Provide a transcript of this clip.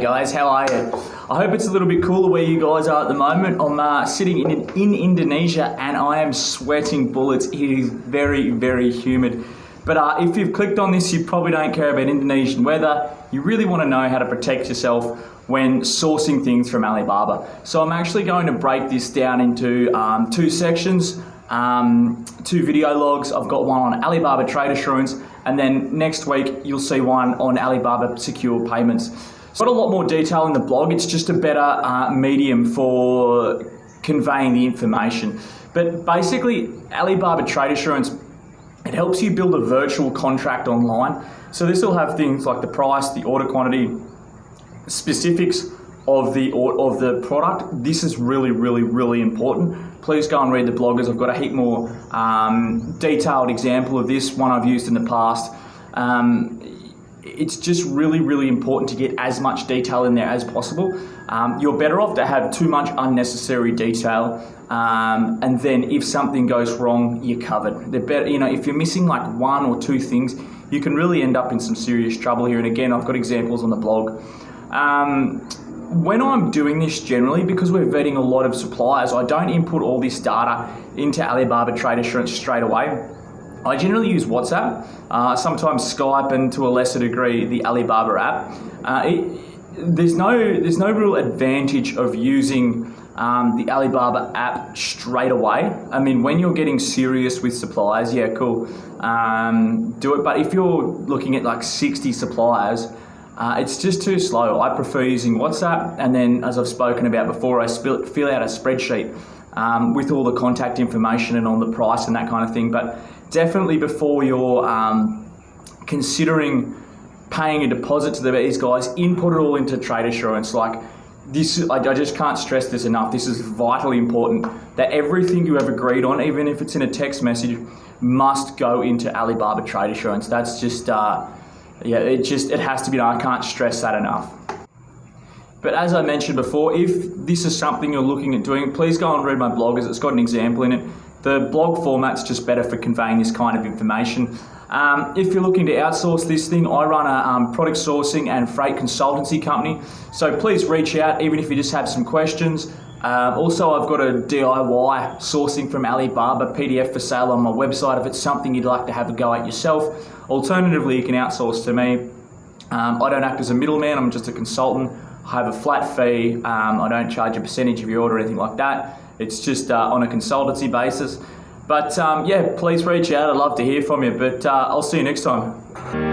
guys, how are you? I hope it's a little bit cooler where you guys are at the moment. I'm sitting in Indonesia and I am sweating bullets. It is very, very humid. But if you've clicked on this, you probably don't care about Indonesian weather. You really want to know how to protect yourself when sourcing things from Alibaba. So I'm actually going to break this down into two sections, two video logs. I've got one on Alibaba Trade Assurance, and then next week you'll see one on Alibaba Secure Payments. So I've got a lot more detail in the blog. It's just a better medium for conveying the information. But basically, Alibaba Trade Assurance, it helps you build a virtual contract online. So this will have things like the price, the order quantity, specifics of the product. This is really, really, really important. Please go and read the bloggers. I've got a heap more detailed example of this, one I've used in the past. It's just really, really important to get as much detail in there as possible. You're better off to have too much unnecessary detail, and then if something goes wrong, you're covered. They're better, if you're missing like one or two things, you can really end up in some serious trouble here. And again, I've got examples on the blog. When I'm doing this generally, because we're vetting a lot of suppliers, I don't input all this data into Alibaba Trade Assurance straight away. I generally use WhatsApp, sometimes Skype, and to a lesser degree the Alibaba app. There's no real advantage of using the Alibaba app straight away. I mean, when you're getting serious with suppliers, yeah, cool, do it. But if you're looking at like 60 suppliers, it's just too slow. I prefer using WhatsApp, and then, as I've spoken about before, I fill out a spreadsheet with all the contact information and on the price and that kind of thing. But definitely before you're considering paying a deposit to these guys, input it all into Trade Assurance. Like this, I just can't stress this enough. This is vitally important, that everything you have agreed on, even if it's in a text message, must go into Alibaba Trade Assurance. That's just it has to be done. I can't stress that enough. But as I mentioned before, if this is something you're looking at doing, please go and read my blog, as it's got an example in it. The blog format's just better for conveying this kind of information. If you're looking to outsource this thing, I run a product sourcing and freight consultancy company. So please reach out, even if you just have some questions. Also, I've got a DIY sourcing from Alibaba PDF for sale on my website if it's something you'd like to have a go at yourself. Alternatively, you can outsource to me. I don't act as a middleman, I'm just a consultant. I have a flat fee. I don't charge a percentage of your order or anything like that. It's just on a consultancy basis. But yeah, please reach out. I'd love to hear from you. But I'll see you next time.